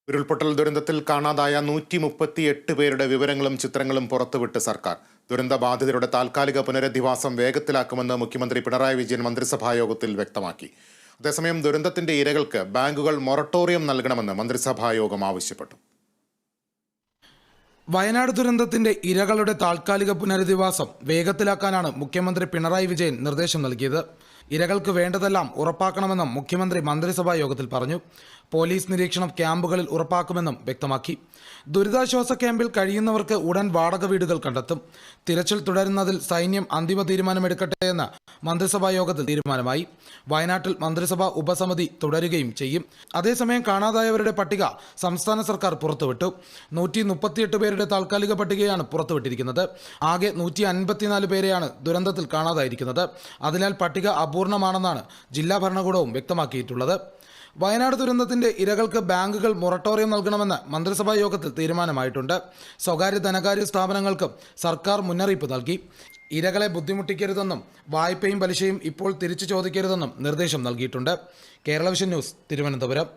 ഉരുൾപൊട്ടൽ ദുരന്തത്തിൽ കാണാതായ 138 പേരുടെ വിവരങ്ങളും ചിത്രങ്ങളും പുറത്തുവിട്ട് സർക്കാർ. ദുരന്തബാധിതരുടെ താൽക്കാലിക പുനരധിവാസം വേഗത്തിലാക്കുമെന്ന് മുഖ്യമന്ത്രി പിണറായി വിജയൻ മന്ത്രിസഭായോഗത്തിൽ വ്യക്തമാക്കി. അതേസമയം ദുരന്തത്തിന്റെ ഇരകൾക്ക് ബാങ്കുകൾ മൊറട്ടോറിയം നൽകണമെന്ന് മന്ത്രിസഭായോഗം ആവശ്യപ്പെട്ടു. വയനാട് ദുരന്തത്തിന്റെ ഇരകളുടെ താൽക്കാലിക പുനരധിവാസം വേഗത്തിലാക്കാനാണ് മുഖ്യമന്ത്രി പിണറായി വിജയൻ നിർദ്ദേശം നൽകിയത്. ഇരകൾക്ക് വേണ്ടതെല്ലാം ഉറപ്പാക്കണമെന്നും മുഖ്യമന്ത്രി മന്ത്രിസഭാ യോഗത്തിൽ പറഞ്ഞു. പോലീസ് നിരീക്ഷണം ക്യാമ്പുകളിൽ ഉറപ്പാക്കുമെന്നും വ്യക്തമാക്കി. ദുരിതാശ്വാസ ക്യാമ്പിൽ കഴിയുന്നവർക്ക് ഉടൻ വാടക വീടുകൾ കണ്ടെത്തും. തിരച്ചിൽ തുടരുന്നതിൽ സൈന്യം അന്തിമ തീരുമാനമെടുക്കട്ടെ എന്ന് മന്ത്രിസഭാ യോഗത്തിൽ തീരുമാനമായി. വയനാട്ടിൽ മന്ത്രിസഭാ ഉപസമിതി തുടരുകയും ചെയ്യും. അതേസമയം കാണാതായവരുടെ പട്ടിക സംസ്ഥാന സർക്കാർ പുറത്തുവിട്ടു. 138 പേരുടെ താൽക്കാലിക പട്ടികയാണ് പുറത്തുവിട്ടിരിക്കുന്നത്. ആകെ 154 പേരെയാണ് ദുരന്തത്തിൽ കാണാതായിരിക്കുന്നത്. അതിനാൽ പട്ടിക അപൂർണമാണെന്നാണ് ജില്ലാ ഭരണകൂടവും വ്യക്തമാക്കിയിട്ടുള്ളത്. വയനാട് ദുരന്തത്തിന്റെ ഇരകൾക്ക് ബാങ്കുകൾ മൊറട്ടോറിയം നൽകണമെന്ന് മന്ത്രിസഭാ യോഗത്തിൽ തീരുമാനമായിട്ടുണ്ട്. സ്വകാര്യ ധനകാര്യ സ്ഥാപനങ്ങൾക്കും സർക്കാർ മുന്നറിയിപ്പ് നൽകി. ഇരകളെ ബുദ്ധിമുട്ടിക്കരുതെന്നും വായ്പയും പലിശയും ഇപ്പോൾ തിരിച്ചു ചോദിക്കരുതെന്നും നിർദ്ദേശം നൽകിയിട്ടുണ്ട്. Kerala vision news, Thiruvananthapuram.